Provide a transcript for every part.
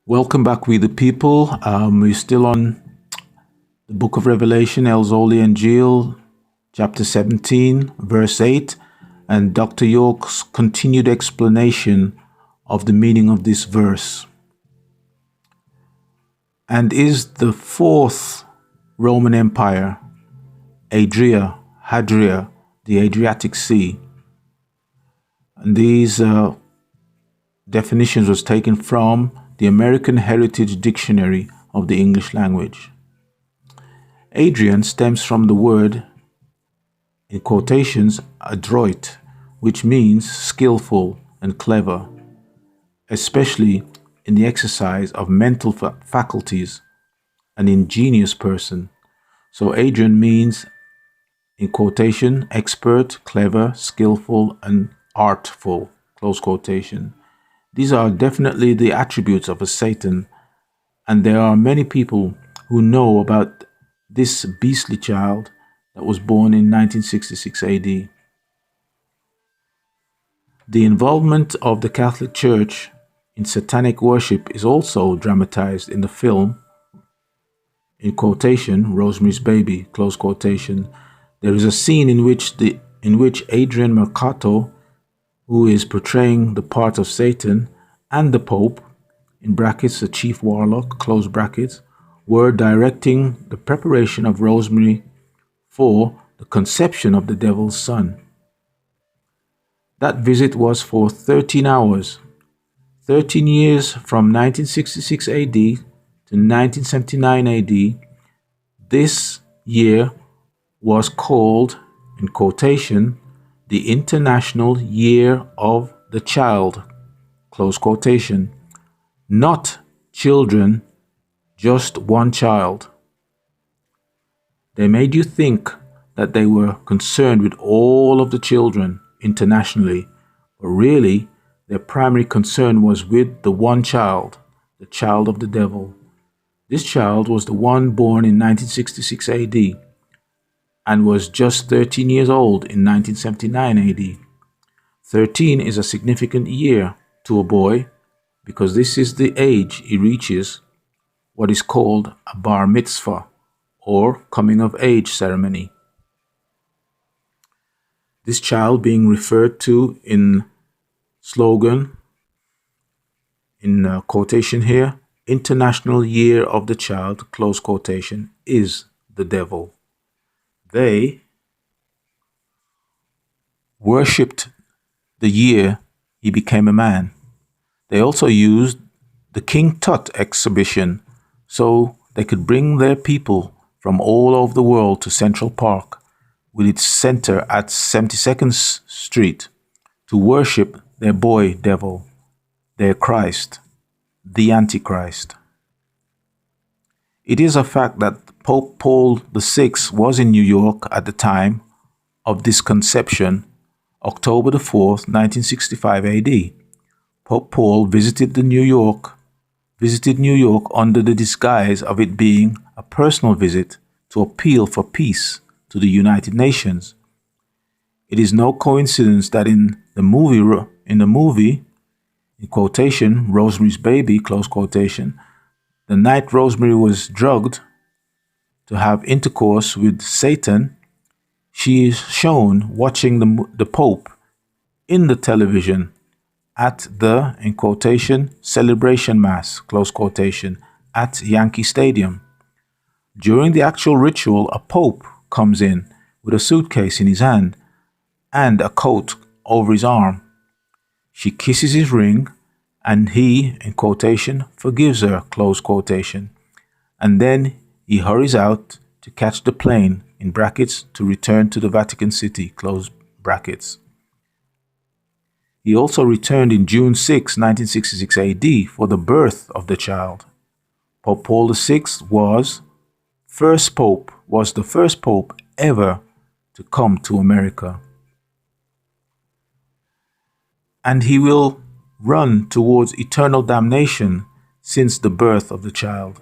Welcome back, we the people. We're still on the book of Revelation, El Zoli Injiyl, chapter 17, verse 8, and Dr. York's continued explanation of the meaning of this verse. And is the fourth Roman Empire, Hadria, the Adriatic Sea. And these definitions was taken from the American Heritage Dictionary of the English language. Adrian stems from the word, in quotations, adroit, which means skillful and clever, especially in the exercise of mental faculties, an ingenious person. So Adrian means, in quotation, expert, clever, skillful, and artful, close quotation. These are definitely the attributes of a Satan, and there are many people who know about this beastly child that was born in 1966 AD. The involvement of the Catholic Church in satanic worship is also dramatized in the film, in quotation, Rosemary's Baby, close quotation. There is a scene in which Adrian Mercato, who is portraying the part of Satan, and the Pope, in brackets the chief warlock, close brackets, were directing the preparation of Rosemary for the conception of the devil's son. That visit was for 13 hours, 13 years from 1966 AD to 1979 AD. This year was called, in quotation, the International Year of the Child, close quotation. Not children, just one child. They made you think that they were concerned with all of the children internationally, but really their primary concern was with the one child, the child of the devil. This child was the one born in 1966 AD and was just 13 years old in 1979 AD. 13 is a significant year to a boy because this is the age he reaches what is called a bar mitzvah, or coming of age ceremony. This child being referred to in slogan, in quotation here, International Year of the Child, close quotation, is the devil. They worshipped the year he became a man. They also used the King Tut exhibition so they could bring their people from all over the world to Central Park, with its center at 72nd Street, to worship their boy devil, their Christ, the Antichrist. It is a fact that Pope Paul VI was in New York at the time of this conception, October the 4th, 1965 AD. Pope Paul visited New York under the disguise of it being a personal visit to appeal for peace to the United Nations. It is no coincidence that in the movie, in quotation, Rosemary's Baby, close quotation, the night Rosemary was drugged to have intercourse with Satan, she is shown watching the Pope in the television at the, in quotation, celebration mass, close quotation, at Yankee Stadium. During the actual ritual, a pope comes in with a suitcase in his hand and a coat over his arm. She kisses his ring and he, in quotation, forgives her, close quotation. And then he hurries out to catch the plane, in brackets, to return to the Vatican City, close brackets. He also returned in June 6, 1966 AD for the birth of the child. Pope Paul VI was the first pope ever to come to America. And he will run towards eternal damnation since the birth of the child.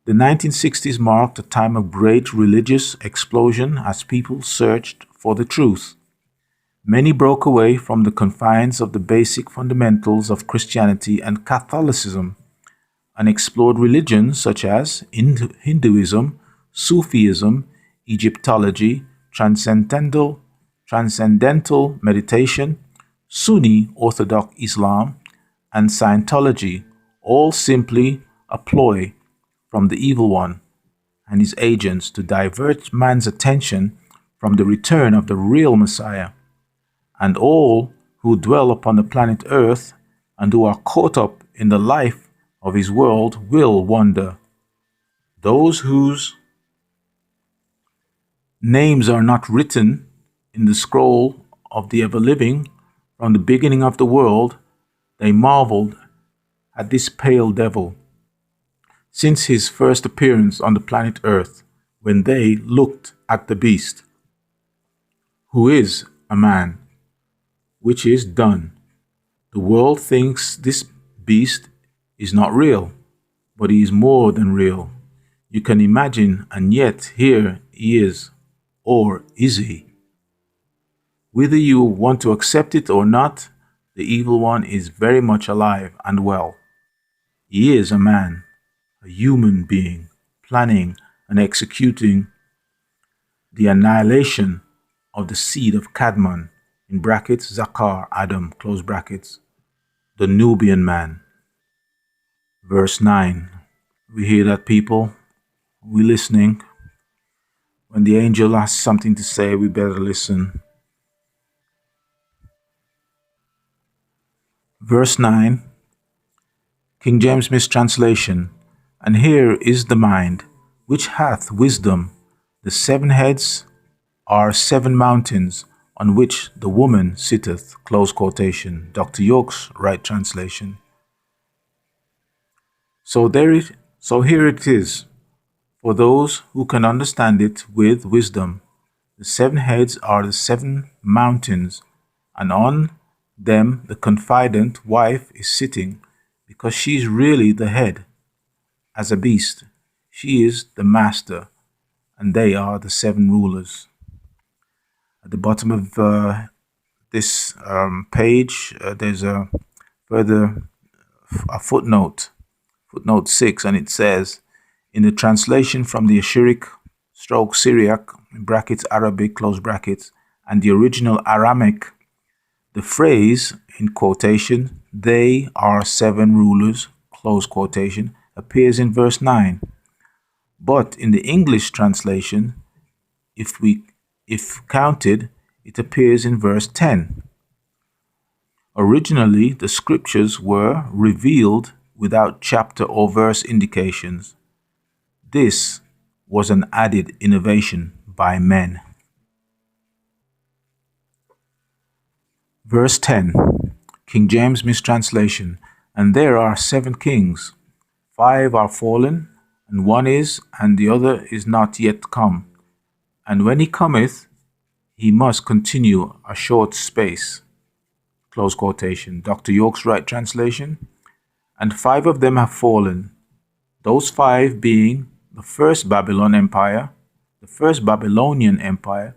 The 1960s marked a time of great religious explosion as people searched for the truth. Many broke away from the confines of the basic fundamentals of Christianity and Catholicism and explored religions such as Hinduism, Sufism, Egyptology, transcendental meditation, Sunni Orthodox Islam, and Scientology, all simply a ploy from the evil one and his agents to divert man's attention from the return of the real Messiah. And all who dwell upon the planet Earth and who are caught up in the life of his world will wonder. Those whose names are not written in the scroll of the ever-living from the beginning of the world, they marveled at this pale devil since his first appearance on the planet Earth, when they looked at the beast, who is a man, which is done. The world thinks this beast is not real, but he is more than real. You can imagine, and yet here he is, or is he? Whether you want to accept it or not, the evil one is very much alive and well. He is a man, a human being, planning and executing the annihilation of the seed of Cadmon, in brackets, Zakar, Adam, close brackets, the Nubian man. Verse 9. We hear that, people. We listening. When the angel has something to say, we better listen. Verse 9, King James mistranslation. And here is the mind, which hath wisdom. The 7 heads are 7 mountains, on which the woman sitteth. Close quotation. Dr. York's right translation. So here it is, for those who can understand it with wisdom. The 7 heads are the 7 mountains, and on them the confident wife is sitting, because she is really the head. As a beast, she is the master, and they are the 7 rulers. At the bottom of this page, there's a further footnote 6, and it says, in the translation from the Ashuric/Syriac, in brackets Arabic, close brackets, and the original Aramic, the phrase, in quotation, they are 7 rulers, close quotation, appears in verse 9. But in the English translation, if counted, it appears in verse 10. Originally, the scriptures were revealed without chapter or verse indications. This was an added innovation by men. Verse 10, King James mistranslation. And there are 7 kings, 5 are fallen, and 1 is, and the other is not yet come. And when he cometh, he must continue a short space. Close quotation. Dr. York's right translation. And 5 of them have fallen, those 5 being the first Babylonian Empire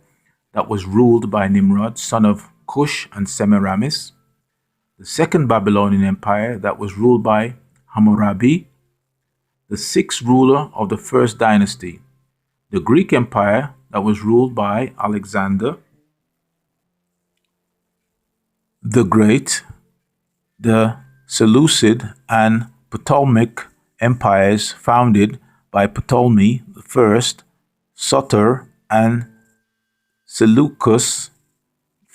that was ruled by Nimrod, son of Cush and Semiramis, the second Babylonian Empire that was ruled by Hammurabi, the 6th ruler of the first dynasty, the Greek Empire that was ruled by Alexander the Great, the Seleucid and Ptolemaic empires founded by Ptolemy I, Soter, and Seleucus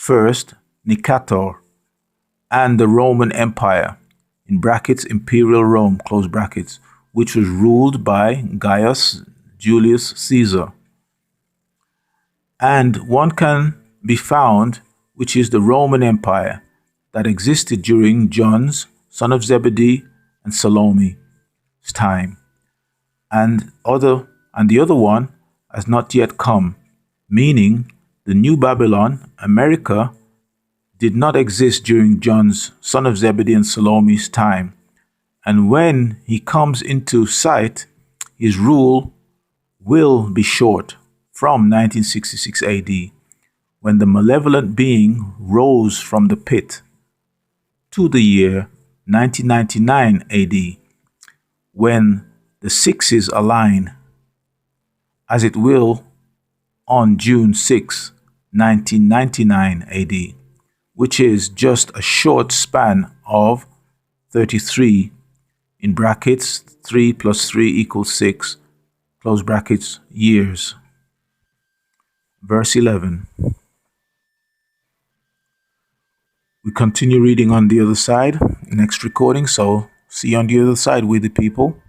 I Nicator, and the Roman Empire, in brackets Imperial Rome, close brackets, which was ruled by Gaius Julius Caesar. And one can be found, which is the Roman Empire, that existed during John's, son of Zebedee, and Salome's time. And the other one has not yet come, meaning the New Babylon, America, did not exist during John's, son of Zebedee, and Salome's time. And when he comes into sight, his rule will be short from 1966 AD, when the malevolent being rose from the pit, to the year 1999 AD, when the sixes align, as it will on June 6, 1999 AD, which is just a short span of 33 in brackets 3 plus 3 equals 6 close brackets years. Verse 11. We continue reading on the other side, next recording, so see you on the other side with the people.